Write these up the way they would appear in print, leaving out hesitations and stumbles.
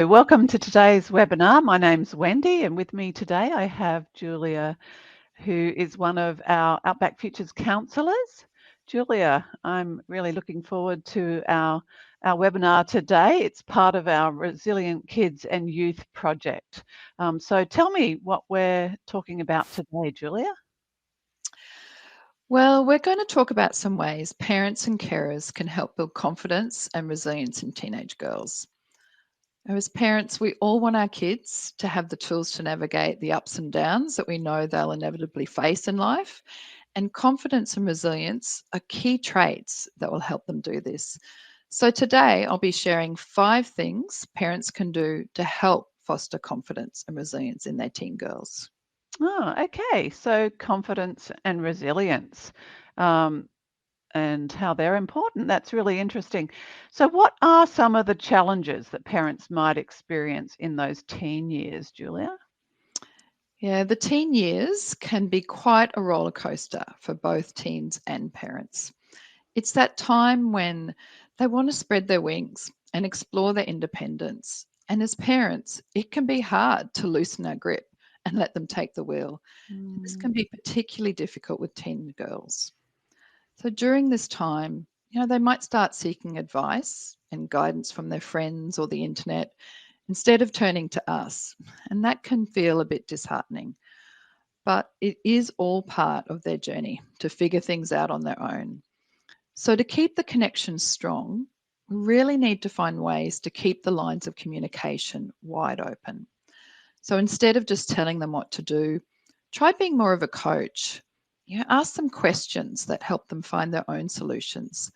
Welcome to today's webinar. My name's Wendy, and with me today I have Julia, who is one of our Outback Futures counsellors. Julia, I'm really looking forward to our webinar today. It's part of our Resilient Kids and Youth project. So tell me what we're talking about today, Julia. Well, we're going to talk about some ways parents and carers can help build confidence and resilience in teenage girls. As parents, we all want our kids to have the tools to navigate the ups and downs that we know they'll inevitably face in life. And confidence and resilience are key traits that will help them do this. So today, I'll be sharing 5 things parents can do to help foster confidence and resilience in their teen girls. Oh, okay. So confidence and resilience. And how they're important. That's really interesting. So, what are some of the challenges that parents might experience in those teen years, Julia? Yeah, the teen years can be quite a roller coaster for both teens and parents. It's that time when they want to spread their wings and explore their independence. And as parents, it can be hard to loosen our grip and let them take the wheel. And this can Mm. be particularly difficult with teen girls. So during this time, they might start seeking advice and guidance from their friends or the internet instead of turning to us. And that can feel a bit disheartening. But it is all part of their journey to figure things out on their own. So, to keep the connection strong, we really need to find ways to keep the lines of communication wide open. So, instead of just telling them what to do, try being more of a coach. Ask them questions that help them find their own solutions.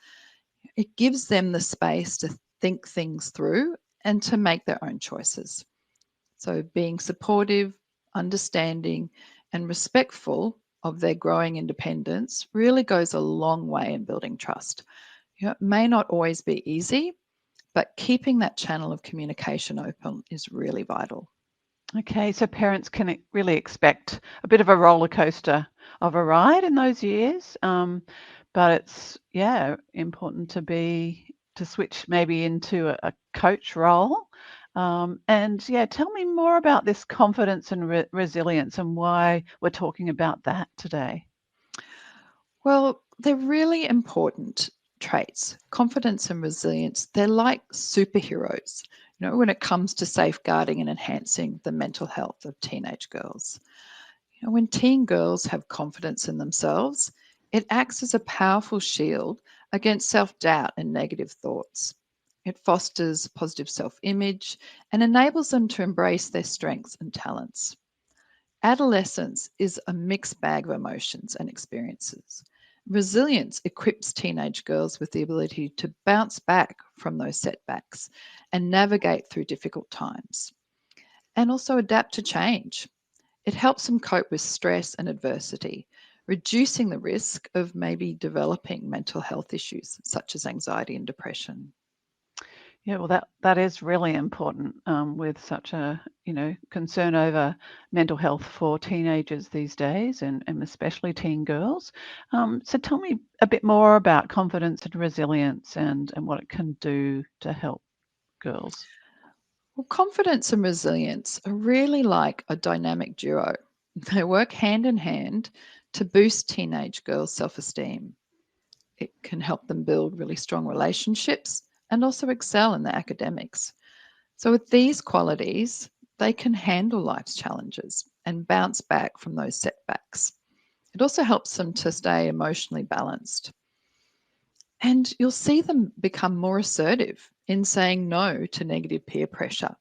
It gives them the space to think things through and to make their own choices. So, being supportive, understanding, and respectful of their growing independence really goes a long way in building trust. It may not always be easy, but keeping that channel of communication open is really vital. Okay, so parents can really expect a bit of a roller coaster of a ride in those years, but it's important to switch maybe into a coach role. And tell me more about this confidence and resilience and why we're talking about that today. Well, they're really important traits. Confidence and resilience, they're like superheroes, when it comes to safeguarding and enhancing the mental health of teenage girls. When teen girls have confidence in themselves, it acts as a powerful shield against self doubt and negative thoughts. It fosters positive self image and enables them to embrace their strengths and talents. Adolescence is a mixed bag of emotions and experiences. Resilience equips teenage girls with the ability to bounce back from those setbacks and navigate through difficult times, and also adapt to change. It helps them cope with stress and adversity, reducing the risk of maybe developing mental health issues such as anxiety and depression. Yeah, well, that is really important with such a concern over mental health for teenagers these days, and especially teen girls. So tell me a bit more about confidence and resilience and what it can do to help girls. Well, confidence and resilience are really like a dynamic duo. They work hand in hand to boost teenage girls' self esteem. It can help them build really strong relationships and also excel in their academics. So, with these qualities, they can handle life's challenges and bounce back from those setbacks. It also helps them to stay emotionally balanced. And you'll see them become more assertive in saying no to negative peer pressure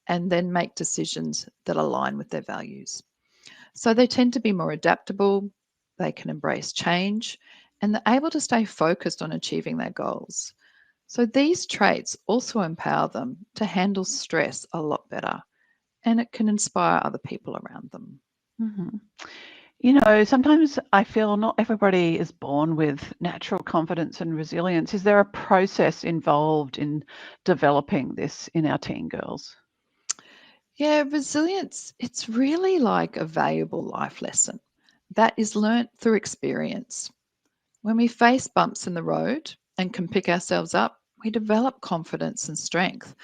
and then make decisions that align with their values. So they tend to be more adaptable, they can embrace change, and they're able to stay focused on achieving their goals. So these traits also empower them to handle stress a lot better, and it can inspire other people around them. Mhm. Sometimes I feel not everybody is born with natural confidence and resilience. Is there a process involved in developing this in our teen girls? Yeah, resilience, it's really like a valuable life lesson that is learnt through experience. When we face bumps in the road and can pick ourselves up, we develop confidence and strength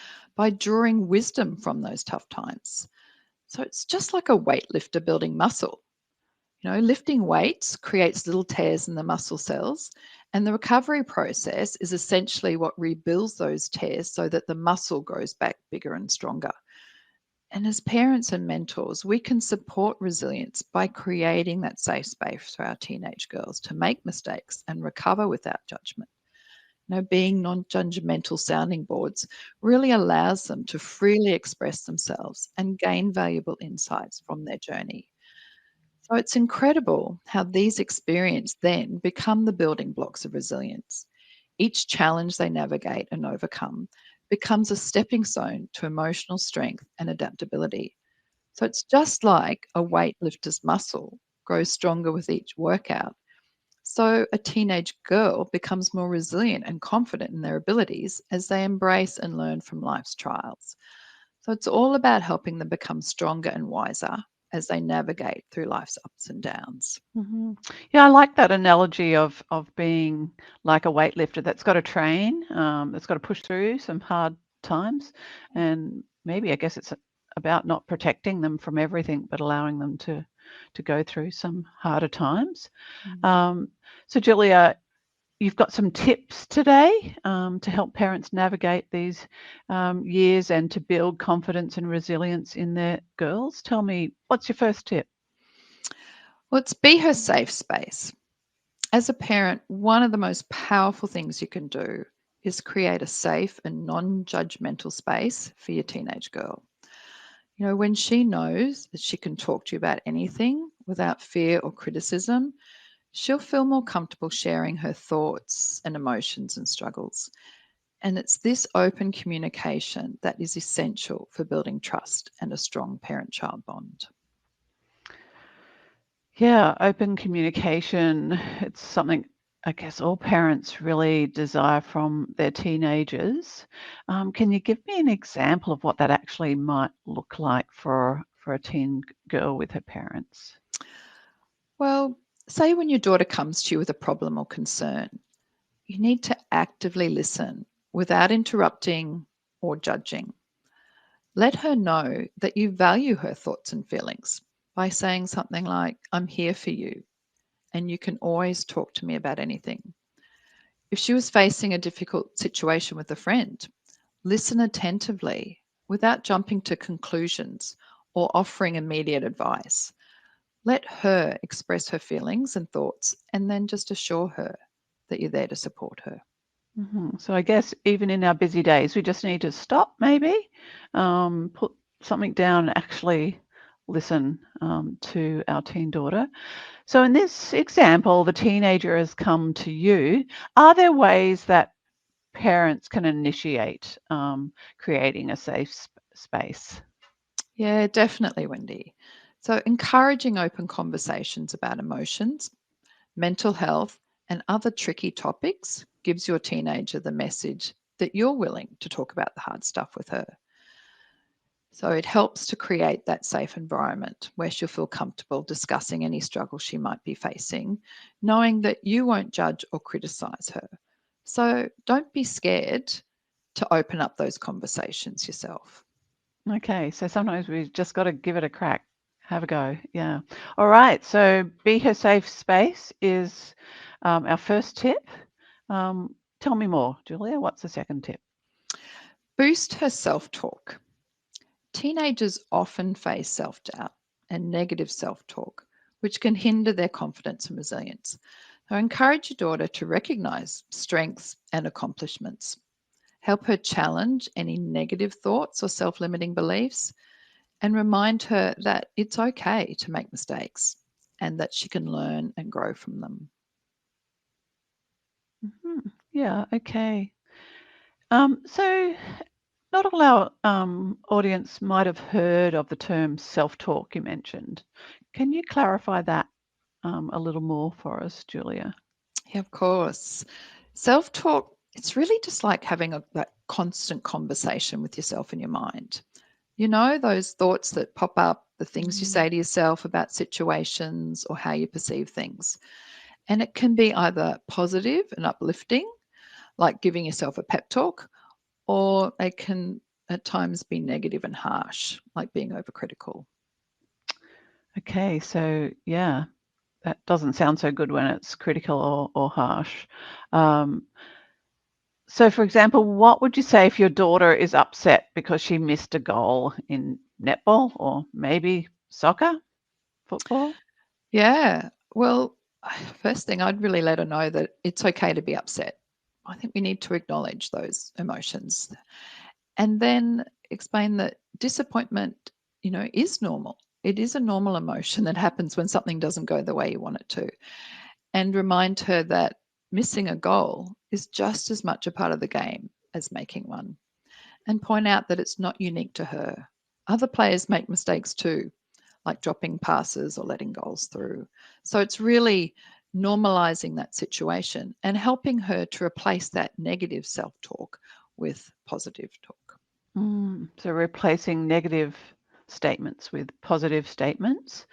by drawing wisdom from those tough times. So it's just like a weightlifter building muscle. Lifting weights creates little tears in the muscle cells, and the recovery process is essentially what rebuilds those tears so that the muscle grows back bigger and stronger. And as parents and mentors, we can support resilience by creating that safe space for our teenage girls to make mistakes and recover without judgment. Being non-judgmental sounding boards really allows them to freely express themselves and gain valuable insights from their journey. So it's incredible how these experiences then become the building blocks of resilience. Each challenge they navigate and overcome becomes a stepping stone to emotional strength and adaptability. So it's just like a weightlifter's muscle grows stronger with each workout. So a teenage girl becomes more resilient and confident in their abilities as they embrace and learn from life's trials. So it's all about helping them become stronger and wiser as they navigate through life's ups and downs. Mhm. Yeah, I like that analogy of being like a weightlifter that's got to train, that's got to push through some hard times, and maybe I guess it's about not protecting them from everything, but allowing them to go through some harder times. Um, so Julia, you've got some tips today to help parents navigate these years and to build confidence and resilience in their girls. Tell me, what's your first tip? Well, it's be her safe space. As a parent, one of the most powerful things you can do is create a safe and non judgmental space for your teenage girl. When she knows that she can talk to you about anything without fear or criticism, she'll feel more comfortable sharing her thoughts and emotions and struggles. And it's this open communication that is essential for building trust and a strong parent child bond. Yeah, open communication. It's something I guess all parents really desire from their teenagers. Can you give me an example of what that actually might look like for a teen girl with her parents? Well, say when your daughter comes to you with a problem or concern, you need to actively listen without interrupting or judging. Let her know that you value her thoughts and feelings by saying something like, I'm here for you, and you can always talk to me about anything. If she was facing a difficult situation with a friend, listen attentively without jumping to conclusions or offering immediate advice. Let her express her feelings and thoughts and then just assure her that you're there to support her. So I guess even in our busy days, we just need to stop, maybe, put something down, and actually listen to our teen daughter. So in this example, the teenager has come to you. Are there ways that parents can initiate creating a safe space? Yeah, definitely, Wendy. So, encouraging open conversations about emotions, mental health, and other tricky topics gives your teenager the message that you're willing to talk about the hard stuff with her. So, it helps to create that safe environment where she'll feel comfortable discussing any struggle she might be facing, knowing that you won't judge or criticize her. So, don't be scared to open up those conversations yourself. Okay, so sometimes we've just got to give it a crack, have a go. Yeah. All right. So be her safe space is our first tip. Tell me more, Julia. What's the second tip? Boost her self talk. Teenagers often face self doubt and negative self talk, which can hinder their confidence and resilience. So, encourage your daughter to recognize strengths and accomplishments. Help her challenge any negative thoughts or self limiting beliefs, and remind her that it's okay to make mistakes and that she can learn and grow from them. Yeah. Okay. So not all our audience might have heard of the term self-talk you mentioned. Can you clarify that a little more for us, Julia? Yeah, of course. Self talk, it's really just like having that constant conversation with yourself in your mind. Those thoughts that pop up, the things you Mm. say to yourself about situations or how you perceive things. And it can be either positive and uplifting, like giving yourself a pep talk, or it can at times be negative and harsh, like being overcritical. Okay, so yeah, that doesn't sound so good when it's critical or harsh. So, for example, what would you say if your daughter is upset because she missed a goal in netball or maybe soccer, football? Yeah. Well, first thing, I'd really let her know that it's okay to be upset. I think we need to acknowledge those emotions and then explain that disappointment, is normal. It is a normal emotion that happens when something doesn't go the way you want it to. And remind her that missing a goal is just as much a part of the game as making one. And point out that it's not unique to her. Other players make mistakes too, like dropping passes or letting goals through. So it's really normalizing that situation and helping her to replace that negative self talk with positive talk. So, replacing negative statements with positive statements.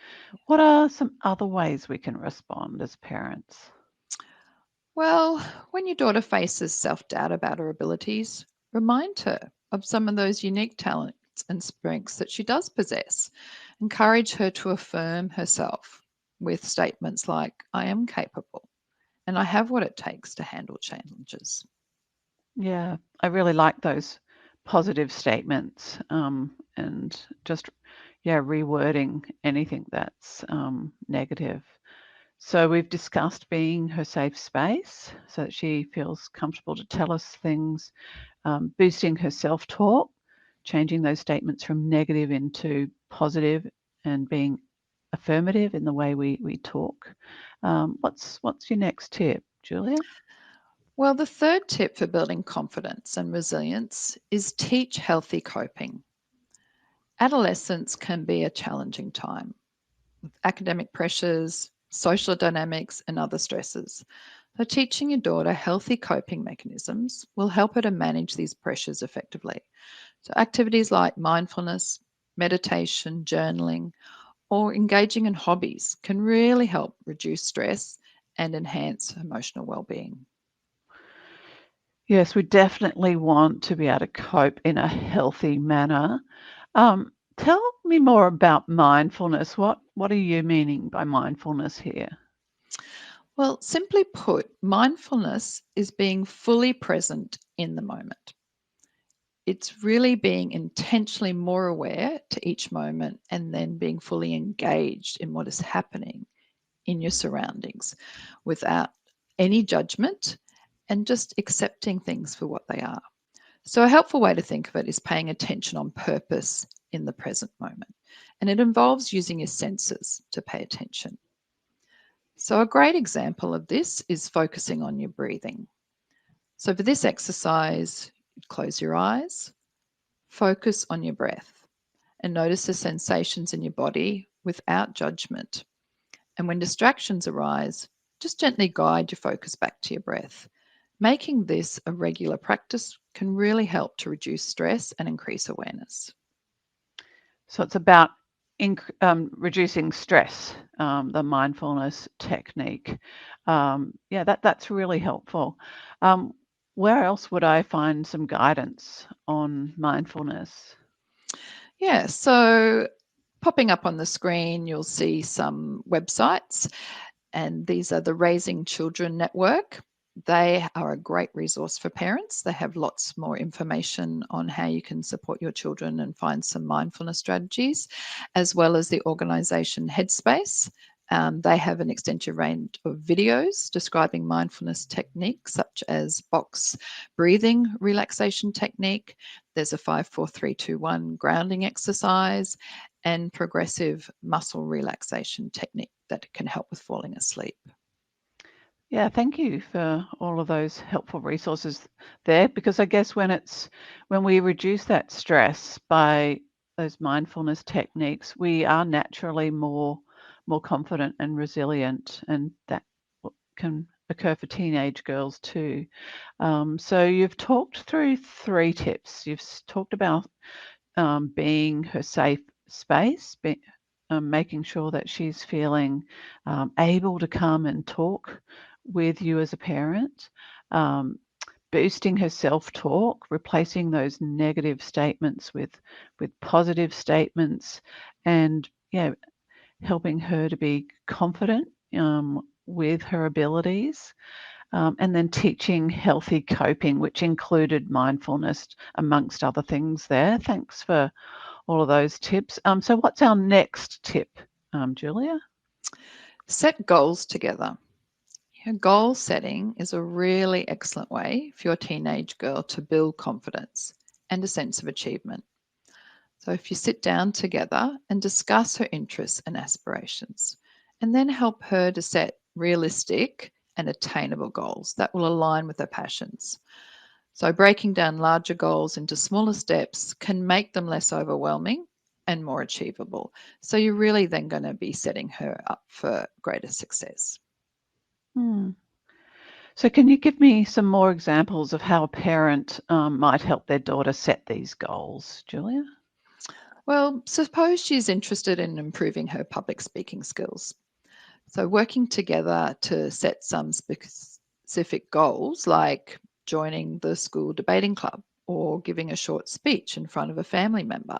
What are some other ways we can respond as parents? Well, when your daughter faces self doubt about her abilities, remind her of some of those unique talents and strengths that she does possess. Encourage her to affirm herself with statements like, I am capable and I have what it takes to handle challenges. Yeah, I really like those positive statements and just, yeah, rewording anything that's negative. So we've discussed being her safe space so that she feels comfortable to tell us things, boosting her self-talk, changing those statements from negative into positive and being affirmative in the way we talk. What's your next tip, Julia? Well, the third tip for building confidence and resilience is teach healthy coping. Adolescence can be a challenging time with academic pressures, social dynamics, and other stresses. So, teaching your daughter healthy coping mechanisms will help her to manage these pressures effectively. So, activities like mindfulness, meditation, journaling, or engaging in hobbies can really help reduce stress and enhance emotional well-being. Yes, we definitely want to be able to cope in a healthy manner. Tell me more about mindfulness. What are you meaning by mindfulness here? Well, simply put, mindfulness is being fully present in the moment. It's really being intentionally more aware to each moment and then being fully engaged in what is happening in your surroundings without any judgment and just accepting things for what they are. So, a helpful way to think of it is paying attention on purpose in the present moment. And it involves using your senses to pay attention. So, a great example of this is focusing on your breathing. So, for this exercise, close your eyes, focus on your breath, and notice the sensations in your body without judgment. And when distractions arise, just gently guide your focus back to your breath. Making this a regular practice can really help to reduce stress and increase awareness. So it's about reducing stress, the mindfulness technique. Yeah, that's really helpful. Um, where else would I find some guidance on mindfulness? Yeah, so popping up on the screen, you'll see some websites, and these are the Raising Children Network. They are a great resource for parents. They have lots more information on how you can support your children and find some mindfulness strategies, as well as the organization Headspace. They have an extensive range of videos describing mindfulness techniques such as box breathing relaxation technique. There's a 5-4-3-2-1 grounding exercise and progressive muscle relaxation technique that can help with falling asleep. Yeah, thank you for all of those helpful resources there, because I guess when we reduce that stress by those mindfulness techniques, we are naturally more confident and resilient, and that can occur for teenage girls too. So you've talked through three tips. You've talked about being her safe space, making sure that she's feeling able to come and talk with you as a parent, um, boosting her self-talk, replacing those negative statements with positive statements, and helping her to be confident with her abilities. And then teaching healthy coping, which included mindfulness amongst other things there. Thanks for all of those tips. So what's our next tip, Julia? Set goals together. Goal setting is a really excellent way for your teenage girl to build confidence and a sense of achievement. So if you sit down together and discuss her interests and aspirations, and then help her to set realistic and attainable goals that will align with her passions. So breaking down larger goals into smaller steps can make them less overwhelming and more achievable. So you're really then going to be setting her up for greater success. So can you give me some more examples of how a parent might help their daughter set these goals, Julia? Well, suppose she's interested in improving her public speaking skills. So working together to set some specific goals like joining the school debating club or giving a short speech in front of a family member.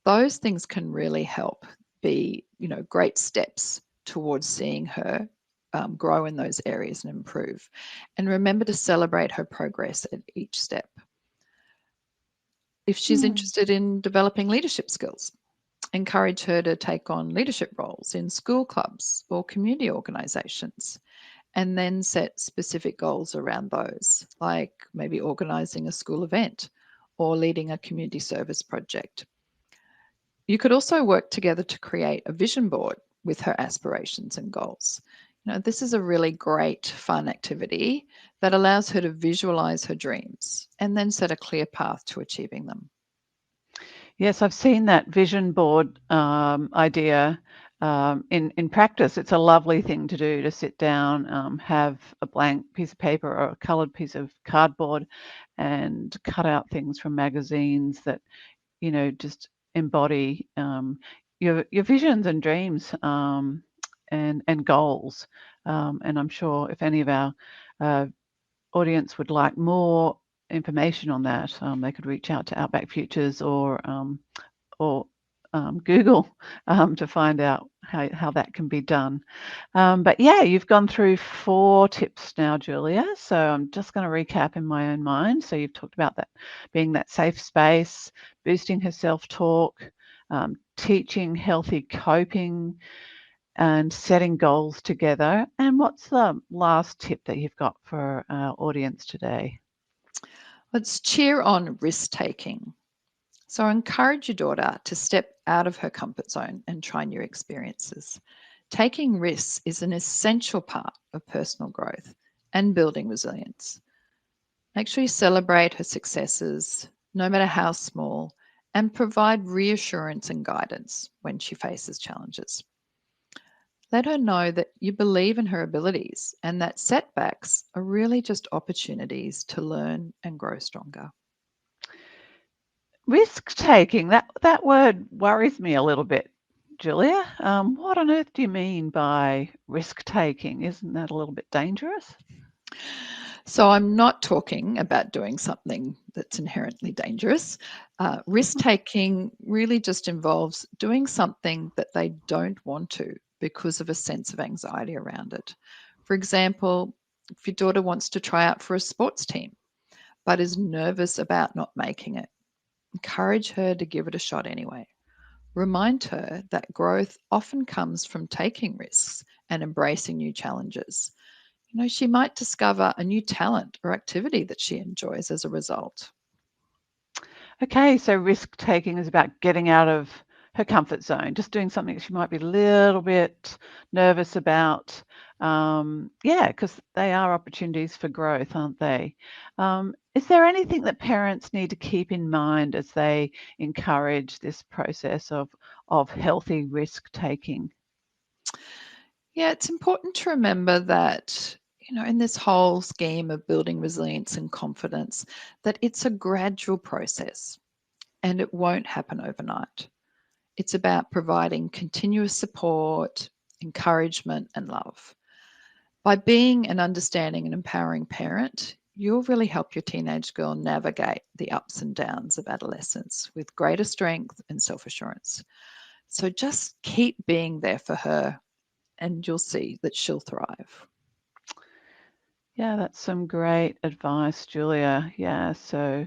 Those things can really help be, great steps towards seeing her grow in those areas and improve. And remember to celebrate her progress at each step. If she's interested in developing leadership skills, encourage her to take on leadership roles in school clubs or community organisations, and then set specific goals around those, like maybe organising a school event or leading a community service project. You could also work together to create a vision board with her aspirations and goals. This is a really great, fun activity that allows her to visualize her dreams and then set a clear path to achieving them. Yes, I've seen that vision board idea in practice. It's a lovely thing to do, to sit down, have a blank piece of paper or a coloured piece of cardboard and cut out things from magazines that, just embody your visions and dreams and goals. And I'm sure if any of our audience would like more information on that, they could reach out to Outback Futures or Google to find out how that can be done. But yeah, you've gone through 4 tips now, Julia. So I'm just going to recap in my own mind. So you've talked about that being that safe space, boosting her self-talk, teaching healthy coping, and setting goals together. And what's the last tip that you've got for our audience today? Let's cheer on risk taking. So encourage your daughter to step out of her comfort zone and try new experiences. Taking risks is an essential part of personal growth and building resilience. Make sure you celebrate her successes, no matter how small, and provide reassurance and guidance when she faces challenges. Let her know that you believe in her abilities and that setbacks are really just opportunities to learn and grow stronger. Risk taking, that word worries me a little bit, Julia. What on earth do you mean by risk taking? Isn't that a little bit dangerous? So I'm not talking about doing something that's inherently dangerous. Risk taking really just involves doing something that they don't want to because of a sense of anxiety around it. For example, if your daughter wants to try out for a sports team but is nervous about not making it, encourage her to give it a shot anyway. Remind her that growth often comes from taking risks and embracing new challenges. She might discover a new talent or activity that she enjoys as a result. Okay, so risk taking is about getting out of her comfort zone, just doing something she might be a little bit nervous about. Because they are opportunities for growth, aren't they? Is there anything that parents need to keep in mind as they encourage this process of healthy risk taking? Yeah, it's important to remember that, in this whole scheme of building resilience and confidence, that it's a gradual process and it won't happen overnight. It's about providing continuous support, encouragement, and love. By being an understanding and empowering parent, you'll really help your teenage girl navigate the ups and downs of adolescence with greater strength and self-assurance. So just keep being there for her and you'll see that she'll thrive. Yeah, that's some great advice, Julia. Yeah, so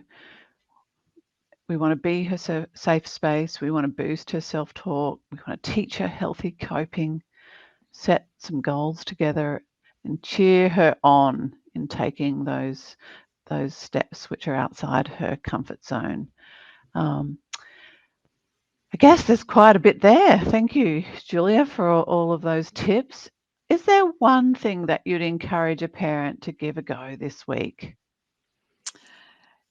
we want to be her safe space. We want to boost her self-talk. We want to teach her healthy coping, set some goals together, and cheer her on in taking those steps which are outside her comfort zone. I guess there's quite a bit there. Thank you, Julia, for all of those tips. Is there one thing that you'd encourage a parent to give a go this week?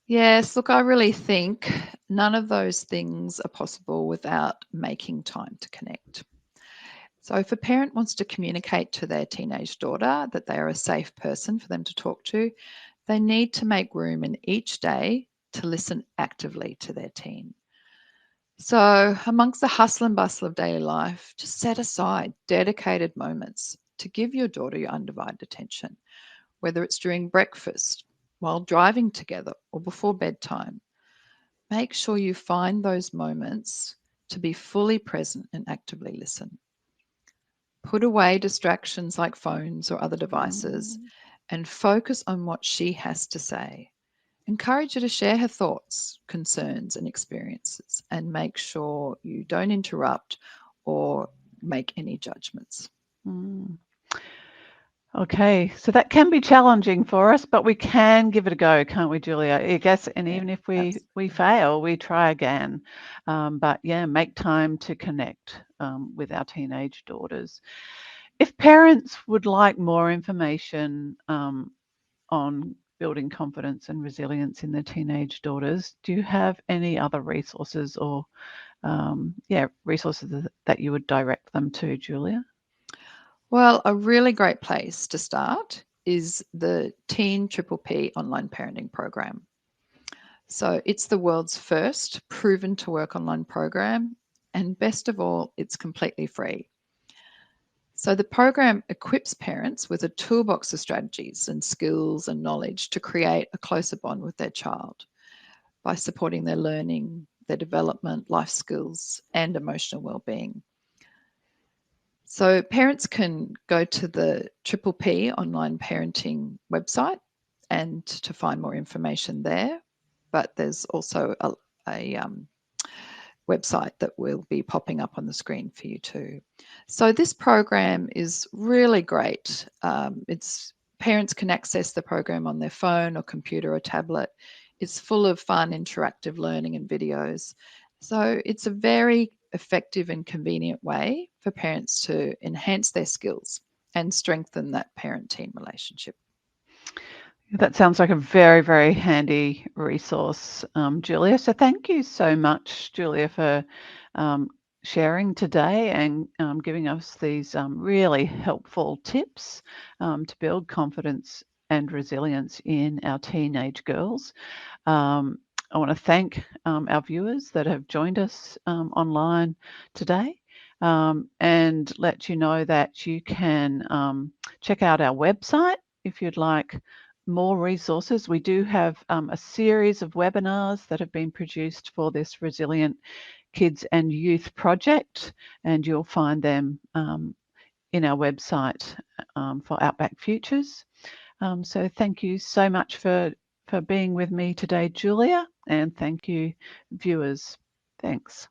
Yes, look, I really think none of those things are possible without making time to connect. So, if a parent wants to communicate to their teenage daughter that they are a safe person for them to talk to, they need to make room in each day to listen actively to their teen. So, amongst the hustle and bustle of daily life, just set aside dedicated moments to give your daughter your undivided attention, whether it's during breakfast, while driving together, or before bedtime. Make sure you find those moments to be fully present and actively listen. Put away distractions like phones or other devices Mm. and focus on what she has to say. Encourage her to share her thoughts, concerns, and experiences, and make sure you don't interrupt or make any judgments. Mm. Okay, so that can be challenging for us, but we can give it a go, can't we, Julia? I guess, and Yeah, even if we absolutely. fail, we try again. But yeah, make time to connect with our teenage daughters. If parents would like more information on building confidence and resilience in their teenage daughters, do you have any other resources or resources that you would direct them to, Julia? Well, a really great place to start is the Teen Triple P online parenting program. So it's the world's first proven to work online program. And best of all, it's completely free. So the program equips parents with a toolbox of strategies and skills and knowledge to create a closer bond with their child by supporting their learning, their development, life skills, and emotional well-being. So parents can go to the Triple P online parenting website and to find more information there. But there's also a website that will be popping up on the screen for you too. So this program is really great. It's parents can access the program on their phone or computer or tablet. It's full of fun, interactive learning and videos. So it's a very effective and convenient way for parents to enhance their skills and strengthen that parent-teen relationship. That sounds like a very, very handy resource, Julia. So thank you so much, Julia, for um, sharing today and giving us these really helpful tips to build confidence and resilience in our teenage girls. Um, I want to thank our viewers that have joined us online today and let you know that you can check out our website if you'd like more resources. We do have a series of webinars that have been produced for this Resilient Kids and Youth project, and you'll find them in our website for Outback Futures. So thank you so much for being with me today, Julia, and thank you, viewers. Thanks.